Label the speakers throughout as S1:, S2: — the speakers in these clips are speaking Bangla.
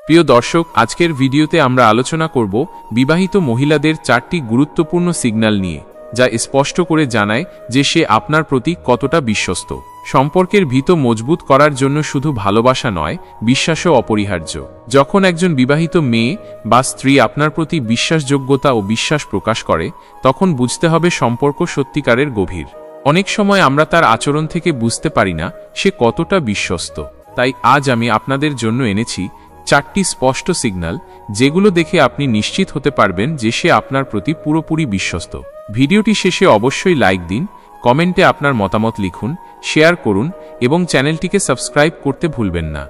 S1: প্রিয় দর্শক, আজকের ভিডিওতে আমরা আলোচনা করব বিবাহিত মহিলাদের 4টি গুরুত্বপূর্ণ সিগন্যাল নিয়ে, যা স্পষ্ট করে জানায় যে সে আপনার প্রতি কতটা বিশ্বস্ত। সম্পর্কের ভিত মজবুত করার জন্য শুধু ভালোবাসা নয়, বিশ্বাসও অপরিহার্য। যখন একজন বিবাহিত মেয়ে বা স্ত্রী আপনার প্রতি বিশ্বাসযোগ্যতা ও বিশ্বাস প্রকাশ করে, তখন বুঝতে হবে সম্পর্ক সত্যিকারের গভীর। অনেক সময় আমরা তার আচরণ থেকে বুঝতে পারি না সে কতটা বিশ্বস্ত। তাই আজ আমি আপনাদের জন্য এনেছি 4টি স্পষ্ট সিগন্যাল, যেগুলো দেখে আপনি নিশ্চিত হতে পারবেন যে সে আপনার প্রতি পুরোপুরি বিশ্বস্ত। ভিডিওটি শেষে অবশ্যই লাইক দিন, কমেন্টে আপনার মতামত লিখুন, শেয়ার করুন এবং চ্যানেলটিকে সাবস্ক্রাইব করতে ভুলবেন না।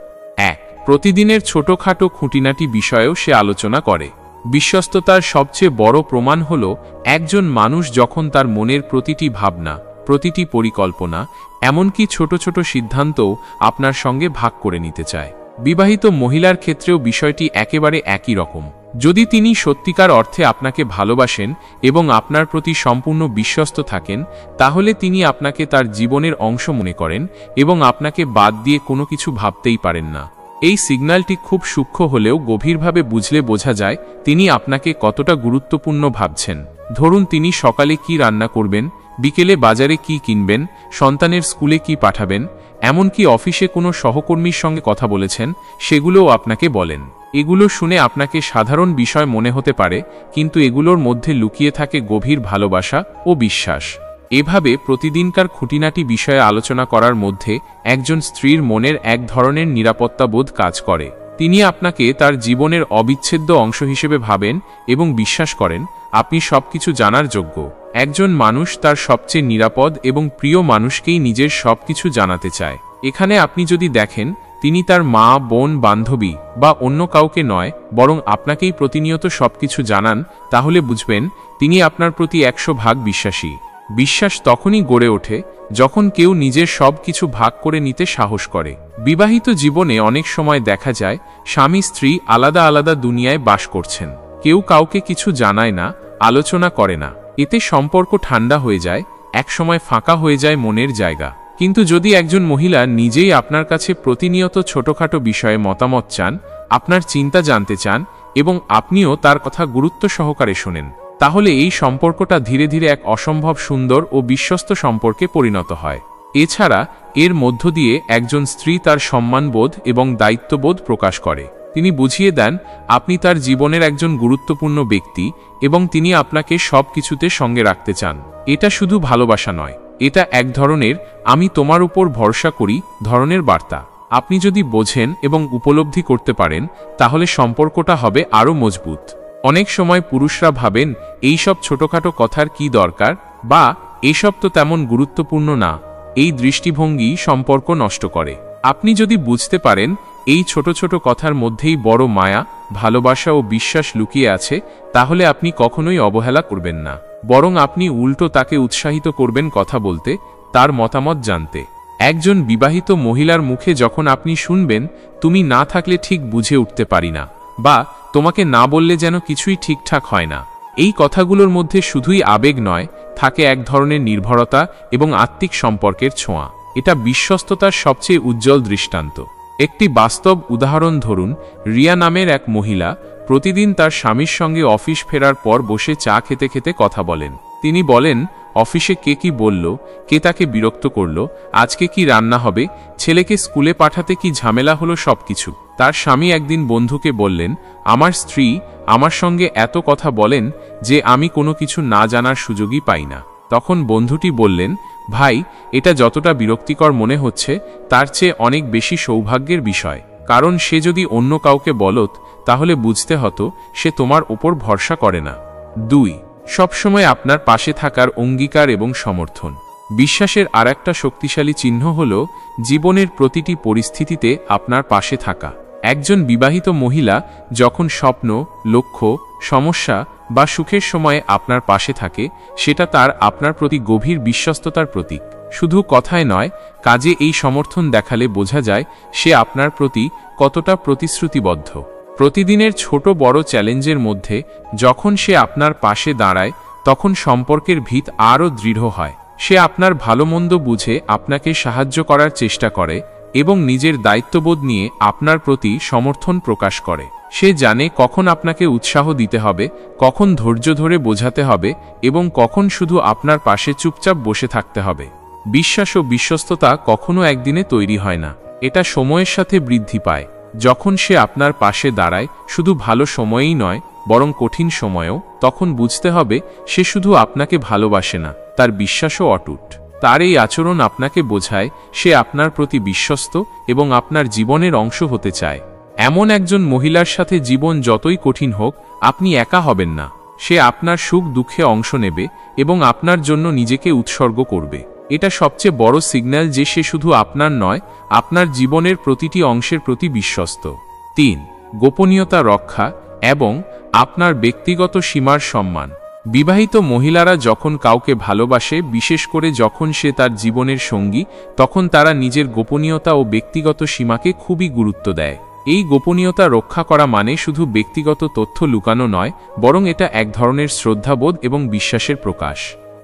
S1: 1. প্রতিদিনের ছোটখাটো খুঁটিনাটি বিষয়েও সে আলোচনা করে। বিশ্বস্ততার সবচেয়ে বড় প্রমাণ হল একজন মানুষ যখন তার মনের প্রতিটি ভাবনা, প্রতিটি পরিকল্পনা, এমনকি ছোট ছোট সিদ্ধান্তও আপনার সঙ্গে ভাগ করে নিতে চায়। বিবাহিত মহিলার ক্ষেত্রেও বিষয়টি একেবারে একই রকম। যদি তিনি সত্যিকার অর্থে আপনাকে ভালোবাসেন এবং আপনার প্রতি সম্পূর্ণ বিশ্বস্ত থাকেন, তাহলে তিনি আপনাকে তার জীবনের অংশ মনে করেন এবং আপনাকে বাদ দিয়ে কোনো কিছু ভাবতেই পারেন না। এই সিগন্যালটি খুব সূক্ষ্ম হলেও গভীরভাবে বুঝলে বোঝা যায় তিনি আপনাকে কতটা গুরুত্বপূর্ণ ভাবছেন। ধরুন, তিনি সকালে কি রান্না করবেন, বিকেলে বাজারে কি কিনবেন, সন্তানের স্কুলে কি পাঠাবেন, এমনকি অফিসে কোনো সহকর্মীর সঙ্গে কথা বলেছেন, সেগুলোও আপনাকে বলেন। এগুলো শুনে আপনাকে সাধারণ বিষয় মনে হতে পারে, কিন্তু এগুলোর মধ্যে লুকিয়ে থাকে গভীর ভালোবাসা ও বিশ্বাস। এভাবে প্রতিদিনকার খুঁটিনাটি বিষয়ে আলোচনা করার মধ্যে একজন স্ত্রীর মনের এক ধরনের নিরাপত্তাবোধ কাজ করে। তিনি আপনাকে তার জীবনের অবিচ্ছেদ্য অংশ হিসেবে ভাবেন এবং বিশ্বাস করেন আপনি সবকিছু জানার যোগ্য। একজন মানুষ তার সবচেয়ে নিরাপদ এবং প্রিয় মানুষকেই নিজের সবকিছু জানাতে চায়। এখানে আপনি যদি দেখেন তিনি তার মা, বোন, বান্ধবী বা অন্য কাউকে নয়, বরং আপনাকেই প্রতিনিয়ত সবকিছু জানান, তাহলে বুঝবেন তিনি আপনার প্রতি 100% বিশ্বাসী। বিশ্বাস তখনই গড়ে ওঠে যখন কেউ নিজের সব কিছু ভাগ করে নিতে সাহস করে। বিবাহিত জীবনে অনেক সময় দেখা যায় স্বামী স্ত্রী আলাদা আলাদা দুনিয়ায় বাস করছেন। কেউ কাউকে কিছু জানায় না, আলোচনা করে না। এতে সম্পর্ক ঠান্ডা হয়ে যায়, একসময় ফাঁকা হয়ে যায় মনের জায়গা। কিন্তু যদি একজন মহিলা নিজেই আপনার কাছে প্রতিনিয়ত ছোটখাটো বিষয়ে মতামত চান, আপনার চিন্তা জানতে চান এবং আপনিও তার কথা গুরুত্ব সহকারে শোনেন, তাহলে এই সম্পর্কটা ধীরে ধীরে এক অসম্ভব সুন্দর ও বিশ্বস্ত সম্পর্কে পরিণত হয়। এছাড়া এর মধ্য দিয়ে একজন স্ত্রী তার সম্মানবোধ এবং দায়িত্ববোধ প্রকাশ করে। তিনি বুঝিয়ে দেন আপনি তার জীবনের একজন গুরুত্বপূর্ণ ব্যক্তি এবং তিনি আপনাকে সব কিছুতে সঙ্গে রাখতে চান। এটা শুধু ভালোবাসা নয়, এটা এক ধরনের আমি তোমার উপর ভরসা করি ধরনের বার্তা। আপনি যদি বোঝেন এবং উপলব্ধি করতে পারেন, তাহলে সম্পর্কটা হবে আরও মজবুত। অনেক সময় পুরুষরা ভাবেন এই সব ছোটখাটো কথার কি দরকার, বা এসব তো তেমন গুরুত্বপূর্ণ না। এই দৃষ্টিভঙ্গি সম্পর্ক নষ্ট করে। আপনি যদি বুঝতে পারেন এই ছোট ছোট কথার মধ্যেই বড় মায়া, ভালোবাসা ও বিশ্বাস লুকিয়ে আছে, তাহলে আপনি কখনোই অবহেলা করবেন না, বরং আপনি উল্টো তাকে উৎসাহিত করবেন কথা বলতে, তার মতামত জানতে। একজন বিবাহিত মহিলার মুখে যখন আপনি শুনবেন তুমি না থাকলে ঠিক বুঝে উঠতে পারি না, বা তোমাকে না বললে যেন কিছুই ঠিকঠাক হয় না, এই কথাগুলোর মধ্যে শুধুই আবেগ নয়, থাকে এক ধরনের নির্ভরতা এবং আত্মিক সম্পর্কের ছোঁয়া। এটা বিশ্বস্ততার সবচেয়ে উজ্জ্বল দৃষ্টান্ত। একটি বাস্তব উদাহরণ ধরুন, রিয়া নামের এক মহিলা প্রতিদিন তার স্বামীর সঙ্গে অফিস ফেরার পর বসে চা খেতে খেতে কথা বলেন। তিনি বলেন অফিসে কে কি বলল, কে তাকে বিরক্ত করল, আজকে কি রান্না হবে, ছেলেকে স্কুলে পাঠাতে কি ঝামেলা হলো, সবকিছু। তার স্বামী একদিন বন্ধুকে বললেন, আমার স্ত্রী আমার সঙ্গে এত কথা বলেন যে আমি কোনো কিছু না জানার সুযোগই পাই না। তখন বন্ধুটি বললেন, ভাই, এটা যতটা বিরক্তিকর মনে হচ্ছে তার চেয়ে অনেক বেশি সৌভাগ্যের বিষয়, কারণ সে যদি অন্য কাউকে বলত তাহলে বুঝতে হতো সে তোমার উপর ভরসা করে না। 2. সবসময় আপনার পাশে থাকার অঙ্গীকার এবং সমর্থন। বিশ্বাসের আরেকটা শক্তিশালী চিহ্ন হল জীবনের প্রতিটি পরিস্থিতিতে আপনার পাশে থাকা। একজন বিবাহিত মহিলা যখন স্বপ্ন, লক্ষ্য, সমস্যা বা সুখের সময়ে আপনার পাশে থাকে, সেটা তার আপনার প্রতি গভীর বিশ্বস্ততার প্রতীক। শুধু কথায় নয়, কাজে এই সমর্থন দেখালে বোঝা যায় সে আপনার প্রতি কতটা প্রতিশ্রুতিবদ্ধ। প্রতিদিনের ছোট বড় চ্যালেঞ্জের মধ্যে যখন সে আপনার পাশে দাঁড়ায়, তখন সম্পর্কের ভিত আরও দৃঢ় হয়। সে আপনার ভালো মন্দ বুঝে আপনাকে সাহায্য করার চেষ্টা করে, এবং নিজের দায়িত্ববোধ নিয়ে আপনার প্রতি সমর্থন প্রকাশ করে। সে জানে কখন আপনাকে উৎসাহ দিতে হবে, কখন ধৈর্য ধরে বোঝাতে হবে এবং কখন শুধু আপনার পাশে চুপচাপ বসে থাকতে হবে। বিশ্বাস ও বিশ্বস্ততা কখনো একদিনে তৈরি হয় না, এটা সময়ের সাথে বৃদ্ধি পায়। যখন সে আপনার পাশে দাঁড়ায়, শুধু ভালো সময়েই নয় বরং কঠিন সময়েও, তখন বুঝতে হবে সে শুধু আপনাকে ভালোবাসে না, তার বিশ্বাসও অটুট। তার এই আচরণ আপনাকে বোঝায় সে আপনার প্রতি বিশ্বস্ত এবং আপনার জীবনের অংশ হতে চায়। এমন একজন মহিলার সাথে জীবন যতই কঠিন হোক, আপনি একা হবেন না। সে আপনার সুখ দুঃখে অংশ নেবে এবং আপনার জন্য নিজেকে উৎসর্গ করবে। এটা সবচেয়ে বড় সিগন্যাল যে সে শুধু আপনার নয়, আপনার জীবনের প্রতিটি অংশের প্রতি বিশ্বস্ত। 3. গোপনীয়তা রক্ষা এবং আপনার ব্যক্তিগত সীমার সম্মান। বিবাহিত মহিলারা যখন কাউকে ভালোবাসে, বিশেষ করে যখন সে তার জীবনের সঙ্গী, তখন তারা নিজের গোপনীয়তা ও ব্যক্তিগত সীমাকে খুবই গুরুত্ব দেয়। এই গোপনীয়তা রক্ষা করা মানে শুধু ব্যক্তিগত তথ্য লুকানো নয়, বরং এটা এক ধরনের শ্রদ্ধাবোধ এবং বিশ্বাসের প্রকাশ।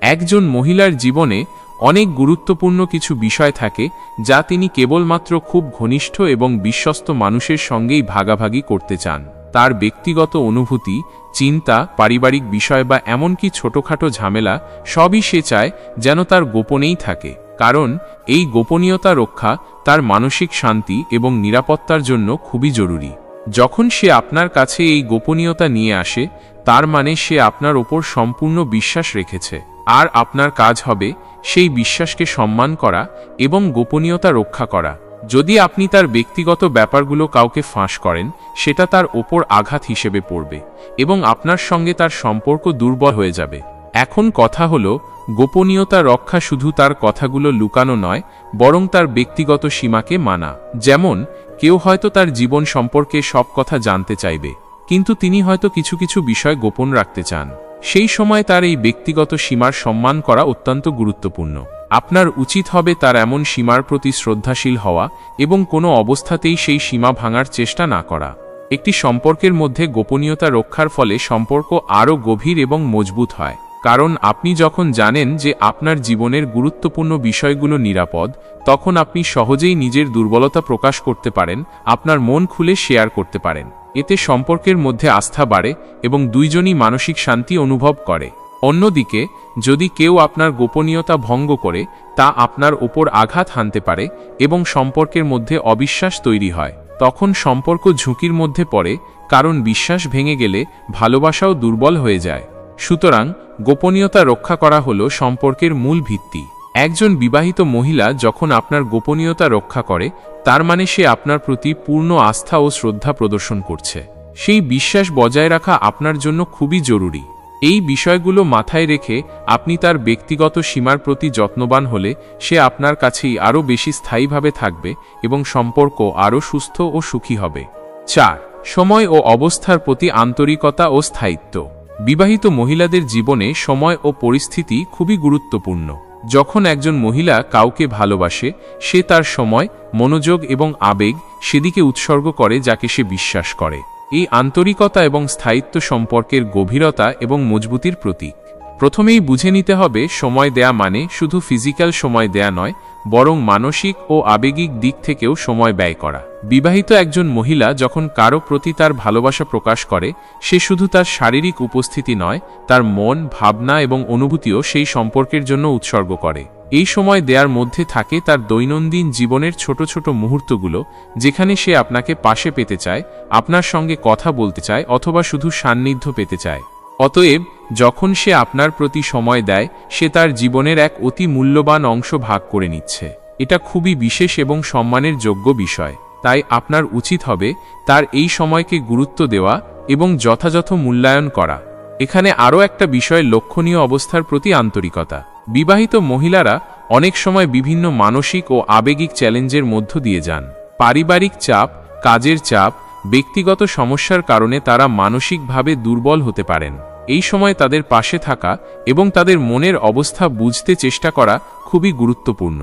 S1: একজন মহিলার জীবনে অনেক গুরুত্বপূর্ণ কিছু বিষয় থাকে যা তিনি কেবলমাত্র খুব ঘনিষ্ঠ এবং বিশ্বস্ত মানুষের সঙ্গেই ভাগাভাগি করতে চান। তার ব্যক্তিগত অনুভূতি, চিন্তা, পারিবারিক বিষয় বা এমনকি ছোটখাটো ঝামেলা সবই সে চায় যেন তার গোপনেই থাকে, কারণ এই গোপনীয়তা রক্ষা তার মানসিক শান্তি এবং নিরাপত্তার জন্য খুবই জরুরি। যখন সে আপনার কাছে এই গোপনীয়তা নিয়ে আসে, তার মানে সে আপনার ওপর সম্পূর্ণ বিশ্বাস রেখেছে, আর আপনার কাজ হবে সেই বিশ্বাসকে সম্মান করা এবং গোপনীয়তা রক্ষা করা। যদি আপনি তার ব্যক্তিগত ব্যাপারগুলো কাউকে ফাঁস করেন, সেটা তার ওপর আঘাত হিসেবে পড়বে এবং আপনার সঙ্গে তার সম্পর্ক দুর্বল হয়ে যাবে। এখন কথা হলো, গোপনীয়তা রক্ষা শুধু তার কথাগুলো লুকানো নয়, বরং তার ব্যক্তিগত সীমাকে মানা। যেমন, কেউ হয়তো তার জীবন সম্পর্কে সব কথা জানতে চাইবে, কিন্তু তিনি হয়তো কিছু কিছু বিষয় গোপন রাখতে চান। সেই সময় তার এই ব্যক্তিগত সীমার সম্মান করা অত্যন্ত গুরুত্বপূর্ণ। আপনার উচিত হবে তার এমন সীমার প্রতি শ্রদ্ধাশীল হওয়া এবং কোনো অবস্থাতেই সেই সীমা ভাঙার চেষ্টা না করা। একটি সম্পর্কের মধ্যে গোপনীয়তা রক্ষার ফলে সম্পর্ক আরও গভীর এবং মজবুত হয়, কারণ আপনি যখন জানেন যে আপনার জীবনের গুরুত্বপূর্ণ বিষয়গুলো নিরাপদ, তখন আপনি সহজেই নিজের দুর্বলতা প্রকাশ করতে পারেন, আপনার মন খুলে শেয়ার করতে পারেন। এতে সম্পর্কের মধ্যে আস্থা বাড়ে এবং দুইজনই মানসিক শান্তি অনুভব করে। অন্যদিকে, যদি কেউ আপনার গোপনীয়তা ভঙ্গ করে, তা আপনার ওপর আঘাত হানতে পারে এবং সম্পর্কের মধ্যে অবিশ্বাস তৈরি হয়। তখন সম্পর্ক ঝুঁকির মধ্যে পড়ে, কারণ বিশ্বাস ভেঙে গেলে ভালোবাসাও দুর্বল হয়ে যায়। সুতরাং গোপনীয়তা রক্ষা করা হলো সম্পর্কের মূল ভিত্তি। একজন বিবাহিত মহিলা যখন আপনার গোপনীয়তা রক্ষা করে, তার মানে সে আপনার প্রতি পূর্ণ আস্থা ও শ্রদ্ধা প্রদর্শন করছে। সেই বিশ্বাস বজায় রাখা আপনার জন্য খুবই জরুরি। এই বিষয়গুলো মাথায় রেখে আপনি তার ব্যক্তিগত সীমার প্রতি যত্নবান হলে সে আপনার কাছেই আরও বেশি স্থায়ীভাবে থাকবে এবং সম্পর্ক আরও সুস্থ ও সুখী হবে। 4. সময় ও অবস্থার প্রতি আন্তরিকতা ও স্থায়িত্ব। বিবাহিত মহিলাদের জীবনে সময় ও পরিস্থিতি খুবই গুরুত্বপূর্ণ। যখন একজন মহিলা কাউকে ভালোবাসে, সে তার সময়, মনোযোগ এবং আবেগ সেদিকে উৎসর্গ করে যাকে সে বিশ্বাস করে। এই আন্তরিকতা এবং স্থায়িত্ব সম্পর্কের গভীরতা এবং মজবুতির প্রতীক। প্রথমেই বুঝে নিতে হবে, সময় দেয়া মানে শুধু ফিজিক্যাল সময় দেয়া নয়, বরং মানসিক ও আবেগিক দিক থেকেও সময় ব্যয় করা। বিবাহিত একজন মহিলা যখন কারো প্রতি তার ভালোবাসা প্রকাশ করে, সে শুধু তার শারীরিক উপস্থিতি নয়, তার মন, ভাবনা এবং অনুভূতিও সেই সম্পর্কের জন্য উৎসর্গ করে। এই সময় দেয়ার মধ্যে থাকে তার দৈনন্দিন জীবনের ছোট ছোট মুহূর্তগুলো, যেখানে সে আপনাকে পাশে পেতে চায়, আপনার সঙ্গে কথা বলতে চায় অথবা শুধু সান্নিধ্য পেতে চায়। অতএব, যখন সে আপনার প্রতি সময় দেয়, সে তার জীবনের এক অতি মূল্যবান অংশ ভাগ করে নিচ্ছে। এটা খুবই বিশেষ এবং সম্মানের যোগ্য বিষয়। তাই আপনার উচিত হবে তার এই সময়কে গুরুত্ব দেওয়া এবং যথাযথ মূল্যায়ন করা। এখানে আরও একটা বিষয় লক্ষণীয়, অবস্থার প্রতি আন্তরিকতা। বিবাহিত মহিলারা অনেক সময় বিভিন্ন মানসিক ও আবেগিক চ্যালেঞ্জের মধ্য দিয়ে যান। পারিবারিক চাপ, কাজের চাপ, ব্যক্তিগত সমস্যার কারণে তারা মানসিকভাবে দুর্বল হতে পারেন। এই সময় তাদের পাশে থাকা এবং তাদের মনের অবস্থা বুঝতে চেষ্টা করা খুবই গুরুত্বপূর্ণ।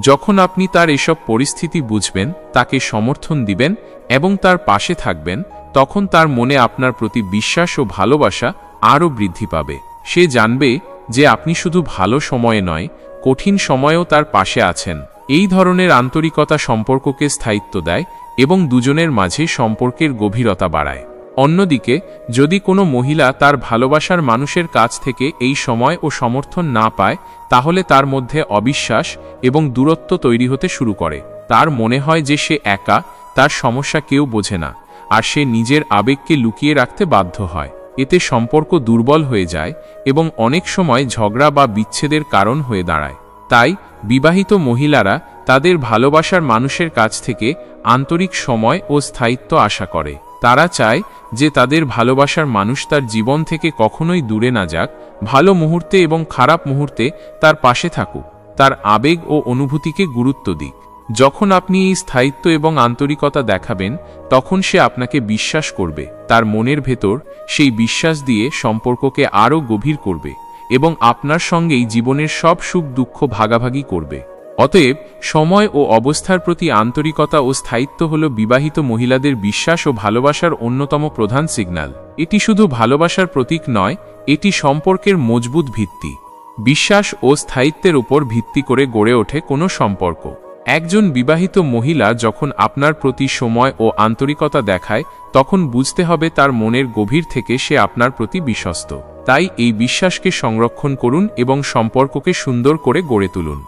S1: যখন আপনি তার এসব পরিস্থিতি বুঝবেন, তাকে সমর্থন দিবেন এবং তার পাশে থাকবেন, তখন তার মনে আপনার প্রতি বিশ্বাস ও ভালোবাসা আরও বৃদ্ধি পাবে। সে জানবে যে আপনি শুধু ভালো সময়ে নয়, কঠিন সময়েও তার পাশে আছেন। এই ধরনের আন্তরিকতা সম্পর্ককে স্থায়িত্ব দেয় এবং দুজনের মাঝে সম্পর্কের গভীরতা বাড়ায়। অন্যদিকে যদি কোনো মহিলা তার ভালোবাসার মানুষের কাছ থেকে এই সময় ও সমর্থন না পায়, তাহলে তার মধ্যে অবিশ্বাস এবং দূরত্ব তৈরি হতে শুরু করে। তার মনে হয় যে সে একা, তার সমস্যা কেউ বোঝে না, আর সে নিজের আবেগকে লুকিয়ে রাখতে বাধ্য হয়। এতে সম্পর্ক দুর্বল হয়ে যায় এবং অনেক সময় ঝগড়া বা বিচ্ছেদের কারণ হয়ে দাঁড়ায়। তাই বিবাহিত মহিলারা তাদের ভালোবাসার মানুষের কাছ থেকে আন্তরিক সময় ও স্থায়িত্ব আশা করে। তারা চায় যে তাদের ভালোবাসার মানুষ তার জীবন থেকে কখনোই দূরে না যাক, ভালো মুহূর্তে এবং খারাপ মুহূর্তে তার পাশে থাকুক, তার আবেগ ও অনুভূতিকে গুরুত্ব দিক। যখন আপনি এই স্থায়িত্ব এবং আন্তরিকতা দেখাবেন, তখন সে আপনাকে বিশ্বাস করবে, তার মনের ভেতর সেই বিশ্বাস দিয়ে সম্পর্ককে আরও গভীর করবে এবং আপনার সঙ্গেই জীবনের সব সুখ দুঃখ ভাগাভাগি করবে। অতএব সময় ও অবস্থার প্রতি আন্তরিকতা ও স্থায়িত্ব হল বিবাহিত মহিলাদের বিশ্বাস ও ভালোবাসার অন্যতম প্রধান সিগন্যাল। এটি শুধু ভালোবাসার প্রতীক নয়, এটি সম্পর্কের মজবুত ভিত্তি। বিশ্বাস ও স্থায়িত্বের উপর ভিত্তি করে গড়ে ওঠে কোনো সম্পর্ক। একজন বিবাহিত মহিলা যখন আপনার প্রতি সময় ও আন্তরিকতা দেখায়, তখন বুঝতে হবে তার মনের গভীর থেকে সে আপনার প্রতি বিশ্বস্ত। তাই এই বিশ্বাসকে সংরক্ষণ করুন এবং সম্পর্ককে সুন্দর করে গড়ে তুলুন।